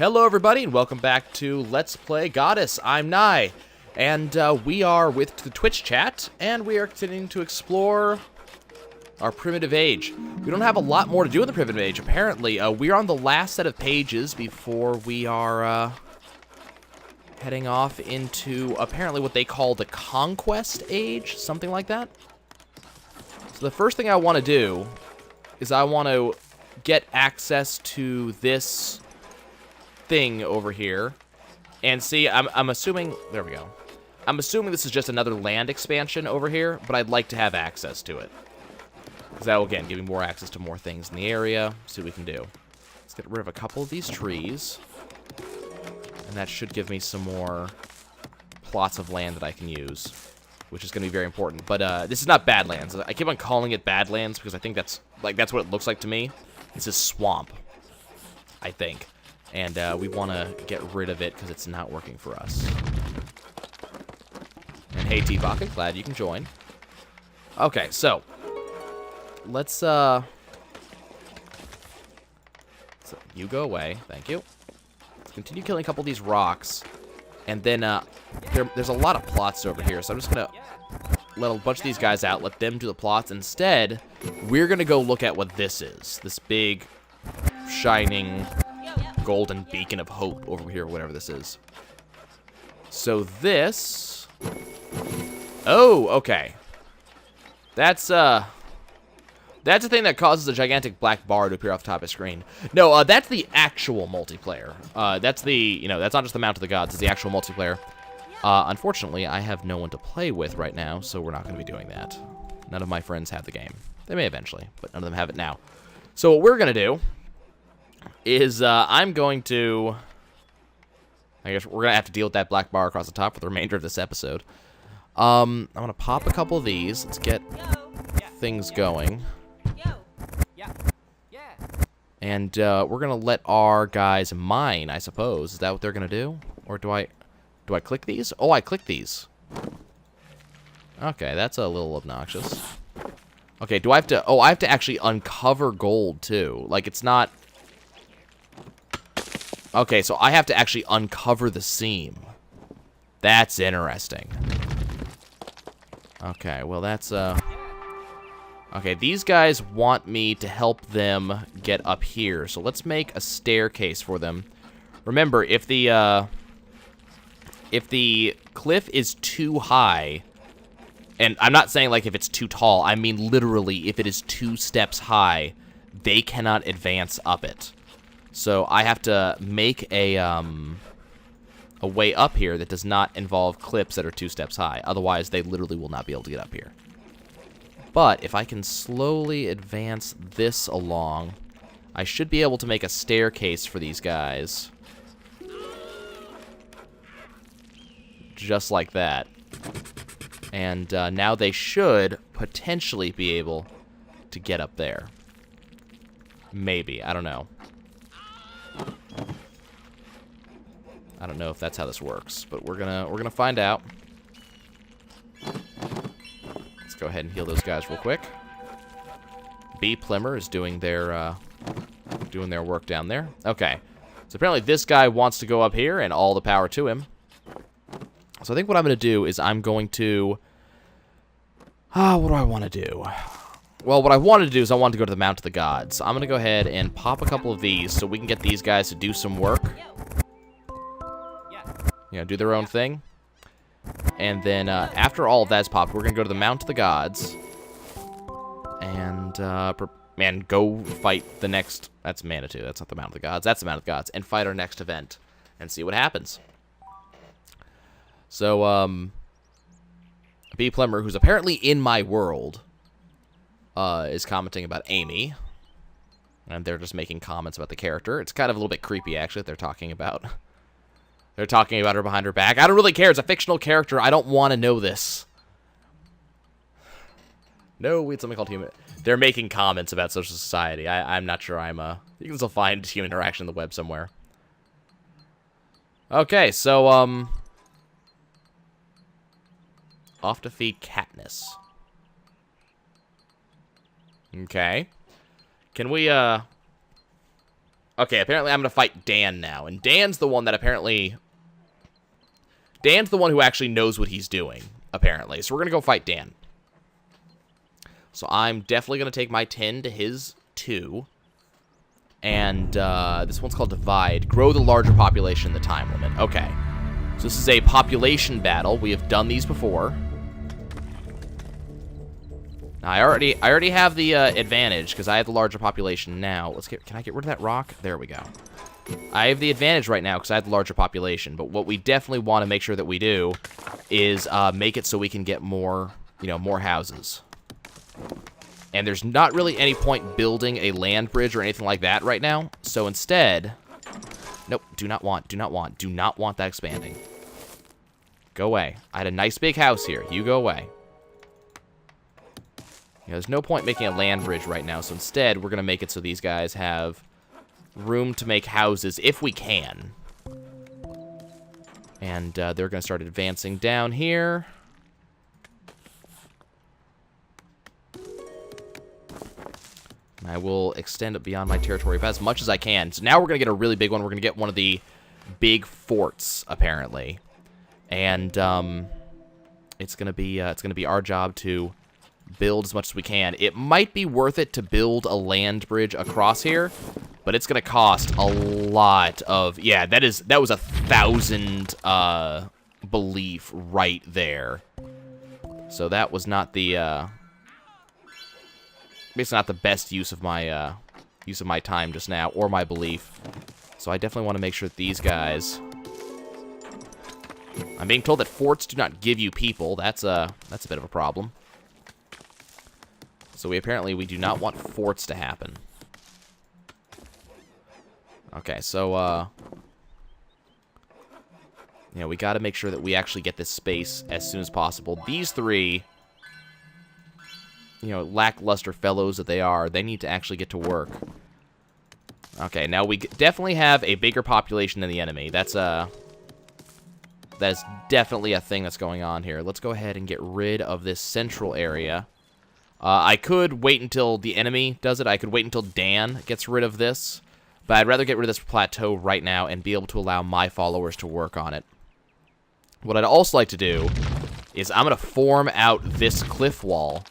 Hello everybody and welcome back to Let's Play Godus. I'm Nye, and we are with the Twitch chat, and we are continuing to explore our primitive age. We don't have a lot more to do in the primitive age, apparently. We're on the last set of pages before we are heading off into apparently what they call the Conquest Age, something like that. So the first thing I want to do is I want to get access to this thing over here, and see, I'm assuming, there we go. I'm assuming this is just another land expansion over here, but I'd like to have access to it. Because that will, again, give me more access to more things in the area. See what we can do. Let's get rid of a couple of these trees. And that should give me some more plots of land that I can use, which is going to be very important. But this is not Badlands. I keep on calling it Badlands because I think that's what it looks like to me. This is swamp, I think. And we want to get rid of it because it's not working for us. And hey, T-Baka, glad you can join. Okay, so let's so you go away, thank you. Let's continue killing a couple of these rocks, and then there's a lot of plots over here, so I'm just gonna let a bunch of these guys out, let them do the plots. Instead, we're gonna go look at what this is. This big, shining golden beacon of hope over here, whatever this is. So this, oh, okay. That's a thing that causes a gigantic black bar to appear off the top of the screen. No, that's the actual multiplayer. That's the, that's not just the Mount of the Gods, it's the actual multiplayer. Unfortunately, I have no one to play with right now, so we're not going to be doing that. None of my friends have the game. They may eventually, but none of them have it now. So what we're going to do is I'm going to, I guess we're going to have to deal with that black bar across the top for the remainder of this episode. I'm going to pop a couple of these. Let's get things going. And we're going to let our guys mine, I suppose. Is that what they're going to do? Or do I click these? Oh, I click these. Okay, that's a little obnoxious. Okay, do I have to, I have to actually uncover gold too. Like, it's not, okay, so I have to actually uncover the seam. That's interesting. Okay, well that's, okay, these guys want me to help them get up here, so let's make a staircase for them. Remember, if the cliff is too high, and I'm not saying like if it's too tall, I mean literally if it is 2 steps high, they cannot advance up it. So I have to make a way up here that does not involve cliffs that are 2 steps high. Otherwise, they literally will not be able to get up here. But if I can slowly advance this along, I should be able to make a staircase for these guys. Just like that. And now they should potentially be able to get up there. Maybe. I don't know. I don't know if that's how this works, but we're gonna find out. Let's go ahead and heal those guys real quick. B Plimmer is doing their work down there. Okay, so apparently this guy wants to go up here, and all the power to him. So I think what I'm gonna do is I'm going to, what do I want to do? Well, what I wanted to do is I wanted to go to the Mount of the Gods. I'm going to go ahead and pop a couple of these so we can get these guys to do some work. Do their own thing. And then after all of that's popped, we're going to go to the Mount of the Gods. And, man, go fight the next, that's Manitou. That's not the Mount of the Gods. That's the Mount of the Gods. And fight our next event. And see what happens. So, B Plimmer, who's apparently in my world, is commenting about Amy, and they're just making comments about the character. It's kind of a little bit creepy, actually, that they're talking about her behind her back. I don't really care. It's a fictional character. I don't want to know this. No, it's something called human. They're making comments about social society. I'm not sure I'm you can still find human interaction on the web somewhere. Okay, so, off to feed Katniss. Okay. Can we, Okay, apparently I'm going to fight Dan now. And Dan's the one that apparently... Dan's the one who actually knows what he's doing, apparently. So we're going to go fight Dan. So I'm definitely going to take my 10 to his 2. And this one's called Divide. Grow the larger population in the time limit. Okay. So this is a population battle. We have done these before. Now, I already have the advantage because I have the larger population now. Can I get rid of that rock? There we go. I have the advantage right now because I have the larger population. But what we definitely want to make sure that we do is make it so we can get more, more houses. And there's not really any point building a land bridge or anything like that right now. So instead, nope, do not want that expanding. Go away. I had a nice big house here. You go away. There's no point making a land bridge right now. So instead, we're going to make it so these guys have room to make houses if we can. And they're going to start advancing down here. I will extend it beyond my territory as much as I can. So now we're going to get a really big one. We're going to get one of the big forts, apparently. And it's going to be our job to build as much as we can. It might be worth it to build a land bridge across here, but it's going to cost a lot of... Yeah, that was 1,000 belief right there. So that was not the... Basically not the best use of my time just now, or my belief. So I definitely want to make sure that these guys... I'm being told that forts do not give you people. That's a bit of a problem. So we do not want forts to happen. Okay, so we got to make sure that we actually get this space as soon as possible. These three, lackluster fellows that they are, they need to actually get to work. Okay, now we definitely have a bigger population than the enemy. That's definitely a thing that's going on here. Let's go ahead and get rid of this central area. I could wait until the enemy does it. I could wait until Dan gets rid of this. But I'd rather get rid of this plateau right now and be able to allow my followers to work on it. What I'd also like to do is I'm going to form out this cliff wall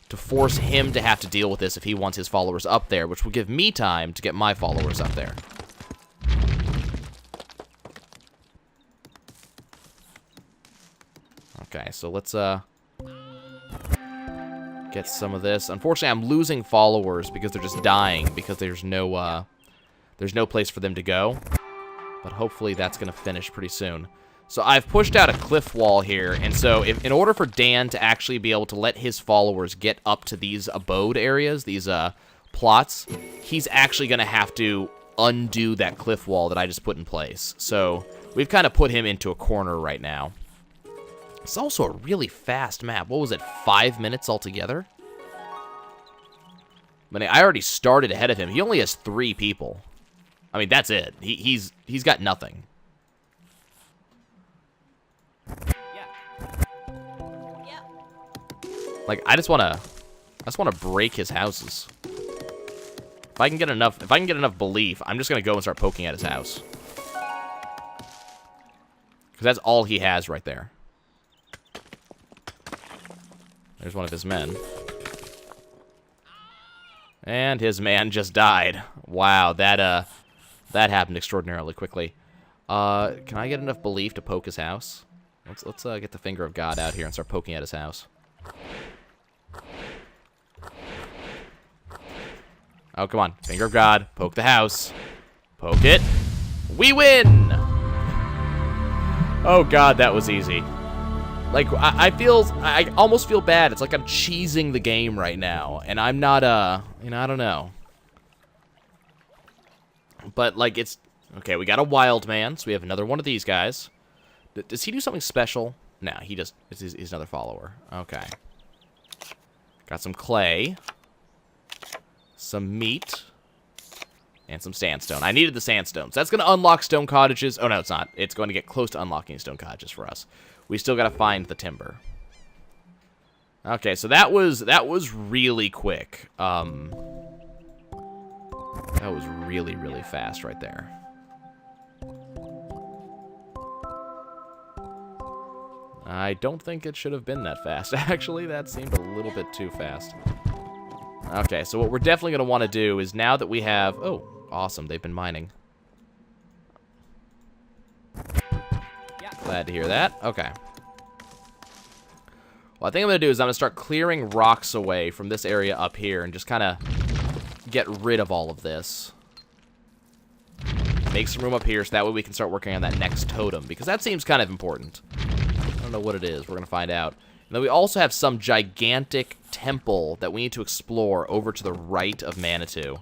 to force him to have to deal with this if he wants his followers up there, which will give me time to get my followers up there. Okay, so let's get some of this. Unfortunately, I'm losing followers because they're just dying because there's no place for them to go. But hopefully that's going to finish pretty soon. So I've pushed out a cliff wall here, and so in order for Dan to actually be able to let his followers get up to these abode areas, these plots, he's actually going to have to undo that cliff wall that I just put in place. So we've kind of put him into a corner right now. It's also a really fast map. What was it, 5 minutes altogether? I mean, I already started ahead of him. He only has 3 people. I mean, that's it. He's got nothing. Like, I just want to break his houses. If I can get enough belief, I'm just gonna go and start poking at his house. Because that's all he has right there. There's one of his men. And his man just died. Wow, that happened extraordinarily quickly. Can I get enough belief to poke his house? Let's get the finger of God out here and start poking at his house. Oh, come on. Finger of God. Poke the house. Poke it. We win! Oh, God, that was easy. Like, I almost feel bad. It's like I'm cheesing the game right now. And I'm not, I don't know. But, like, it's... Okay, we got a wild man, so we have another one of these guys. Does he do something special? No, he just... He's another follower. Okay. Got some clay. Some meat. And some sandstone. I needed the sandstone. So that's going to unlock stone cottages. Oh, no, it's not. It's going to get close to unlocking stone cottages for us. We still got to find the timber. Okay, so that was really quick. That was really, really fast right there. I don't think it should have been that fast. Actually, that seemed a little bit too fast. Okay, so what we're definitely going to want to do is now that we have... Oh, awesome. They've been mining. Glad to hear that. Okay. Well, I think I'm going to do is I'm going to start clearing rocks away from this area up here and just kind of get rid of all of this. Make some room up here so that way we can start working on that next totem, because that seems kind of important. I don't know what it is. We're going to find out. And then we also have some gigantic temple that we need to explore over to the right of Manitou.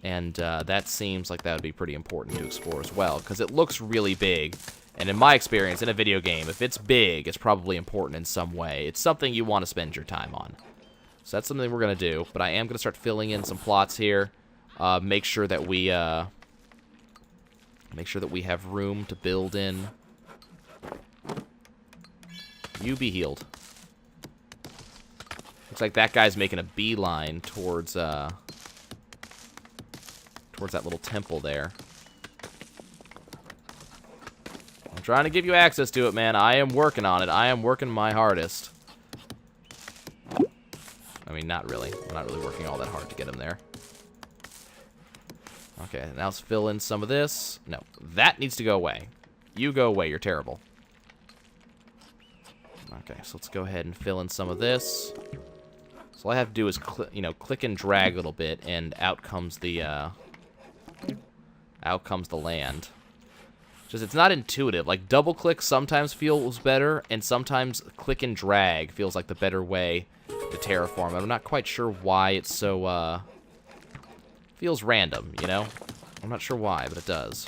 And that seems like that would be pretty important to explore as well, because it looks really big. And in my experience, in a video game, if it's big, it's probably important in some way. It's something you want to spend your time on. So that's something we're going to do. But I am going to start filling in some plots here. Make sure that we have room to build in. You be healed. Looks like that guy's making a beeline towards that little temple there. I'm trying to give you access to it, man. I am working on it. I am working my hardest. I mean, not really. I'm not really working all that hard to get him there. Okay, now let's fill in some of this. No, that needs to go away. You go away. You're terrible. Okay, so let's go ahead and fill in some of this. So all I have to do is, click and drag a little bit, and out comes the land. Just it's not intuitive. Like double click sometimes feels better, and sometimes click and drag feels like the better way to terraform. I'm not quite sure why it's so feels random, you know? I'm not sure why, but it does.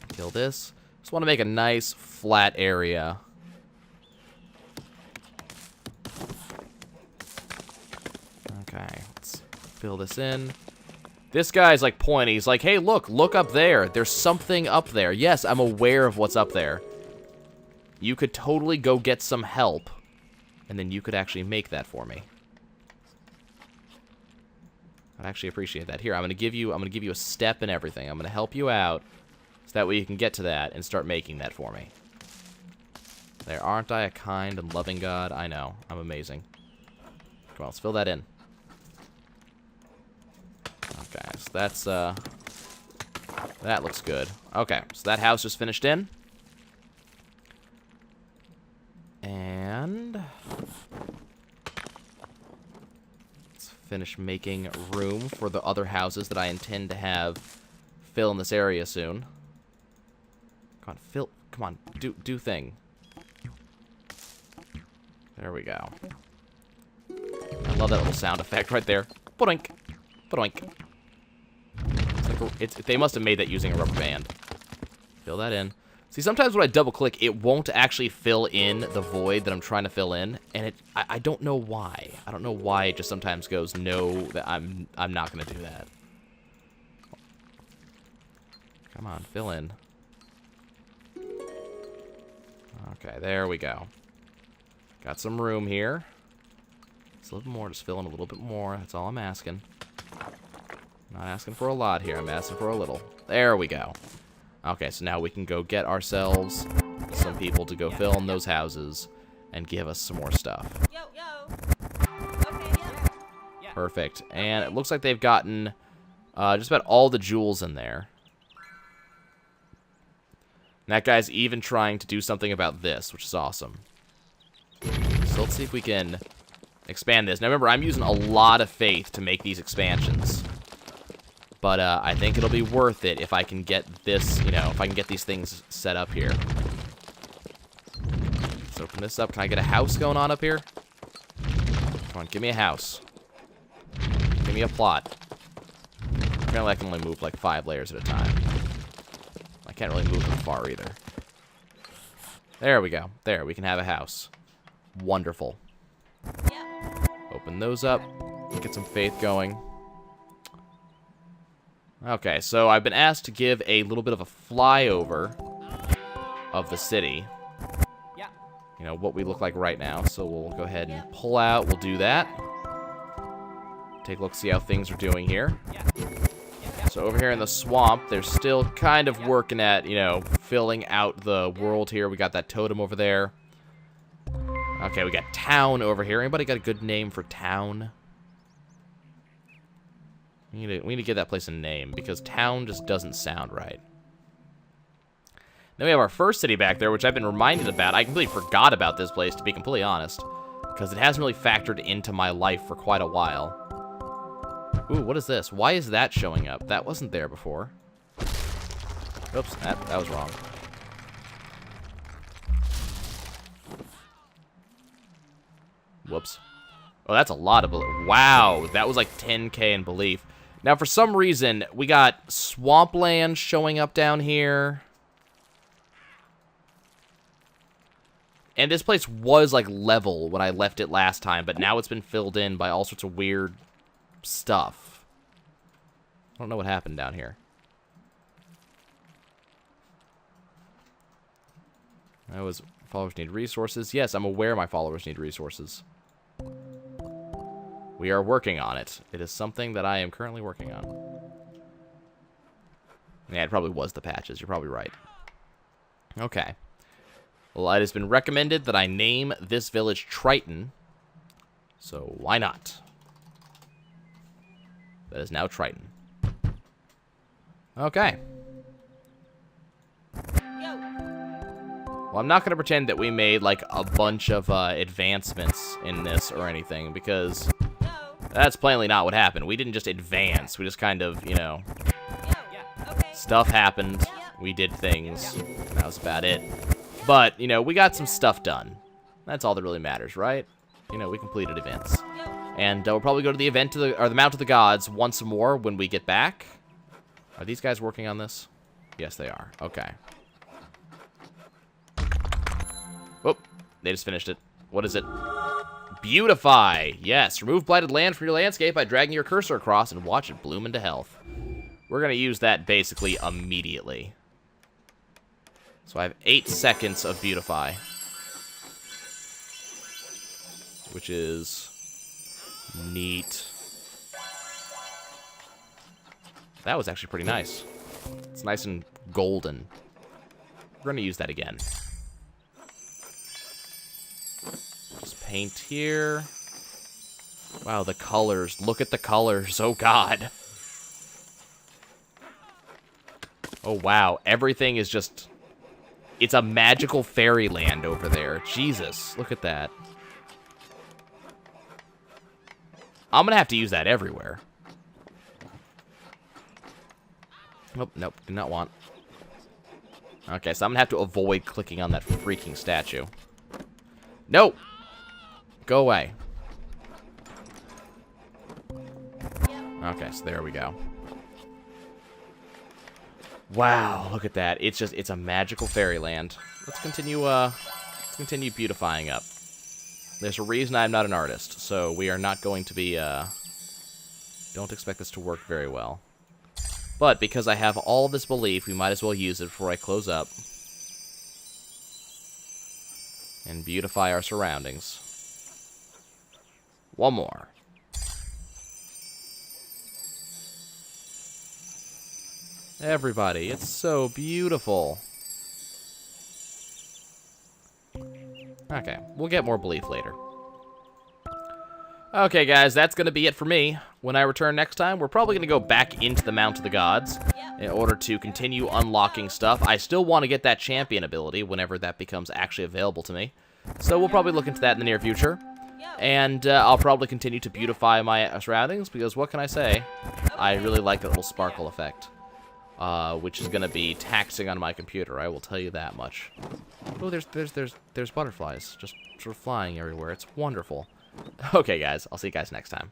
Kill this. Just want to make a nice flat area. Okay, let's fill this in. This guy's like pointing. He's like, hey, look up there. There's something up there. Yes, I'm aware of what's up there. You could totally go get some help, and then you could actually make that for me. I'd actually appreciate that. Here, I'm gonna give you a step and everything. I'm gonna help you out, so that way you can get to that and start making that for me. There, aren't I a kind and loving God? I know. I'm amazing. Come on, let's fill that in. Okay, so that's, that looks good. Okay, so that house just finished in. And let's finish making room for the other houses that I intend to have fill in this area soon. Come on, fill, come on, do thing. There we go. I love that little sound effect right there. Boink, boink. They must have made that using a rubber band. Fill that in. See, sometimes when I double click, it won't actually fill in the void that I'm trying to fill in, and I don't know why. I don't know why it just sometimes goes no, that I'm not gonna do that. Come on, fill in. Okay, there we go. Got some room here. Just a little more, just fill in a little bit more. That's all I'm asking. Not asking for a lot here. I'm asking for a little. There we go. Okay, so now we can go get ourselves some people to go fill in those houses and give us some more stuff. Okay, Perfect. And it looks like they've gotten just about all the jewels in there. And that guy's even trying to do something about this, which is awesome. So let's see if we can expand this. Now remember, I'm using a lot of faith to make these expansions. But I think it'll be worth it if I can get this, if I can get these things set up here. Let's open this up. Can I get a house going on up here? Come on, give me a house. Give me a plot. Apparently I can only move like 5 layers at a time. I can't really move them far either. There we go. There, we can have a house. Wonderful. Open those up. Get some faith going. Okay, so I've been asked to give a little bit of a flyover of the city. What we look like right now. So we'll go ahead and pull out. We'll do that. take a look, see how things are doing here. So over here in the swamp, they're still kind of working at, you know, filling out the world here. We got that totem over there. Okay, we got town over here. Anybody got a good name for town? We need to give that place a name, because town just doesn't sound right. Then we have our first city back there, which I've been reminded about. I completely forgot about this place, to be completely honest, because it hasn't really factored into my life for quite a while. Ooh, what is this? Why is that showing up? That wasn't there before. Oops, that was wrong. Whoops. Oh, that's a lot of belief. Wow, that was like 10k in belief. Now, for some reason, we got swampland showing up down here. And this place was, like, level when I left it last time, but now it's been filled in by all sorts of weird stuff. I don't know what happened down here. That was, followers need resources. Yes, I'm aware my followers need resources. We are working on it. It is something that I am currently working on. Yeah, it probably was the patches. You're probably right. Okay. Well, it has been recommended that I name this village Triton. So, why not? That is now Triton. Okay. Well, I'm not going to pretend that we made, like, a bunch of advancements in this or anything, because that's plainly not what happened. We didn't just advance. We just kind of, you know, stuff happened. We did things. That was about it. But, you know, we got some stuff done. That's all that really matters, right? You know, we completed events. And we'll probably go to the event, or the Mount of the Gods once more when we get back. Are these guys working on this? Yes, they are. Okay. Oh, they just finished it. What is it? Beautify. Yes, remove blighted land from your landscape by dragging your cursor across and watch it bloom into health. We're going to use that basically immediately. So I have 8 seconds of Beautify, which is neat. That was actually pretty nice. It's nice and golden. We're going to use that again. Just paint here. Wow, the colors. Look at the colors. Oh, God. Oh, wow. Everything is just... It's a magical fairyland over there. Jesus, look at that. I'm going to have to use that everywhere. Oh, nope, do not want. Okay, so I'm going to have to avoid clicking on that freaking statue. No! Go away. Okay, so there we go. Wow, look at that. It's just, it's a magical fairyland. Let's continue beautifying up. There's a reason I'm not an artist, so we are not going to be, don't expect this to work very well. But because I have all this belief, we might as well use it before I close up. And beautify our surroundings. One more. Everybody, it's so beautiful. Okay, we'll get more belief later. Okay, guys, that's going to be it for me. When I return next time, we're probably going to go back into the Mount of the Gods in order to continue unlocking stuff. I still want to get that champion ability whenever that becomes actually available to me. So we'll probably look into that in the near future. And I'll probably continue to beautify my surroundings, because what can I say? I really like that little sparkle effect. Which is going to be taxing on my computer, I will tell you that much. Oh, there's butterflies just sort of flying everywhere. It's wonderful. Okay, guys, I'll see you guys next time.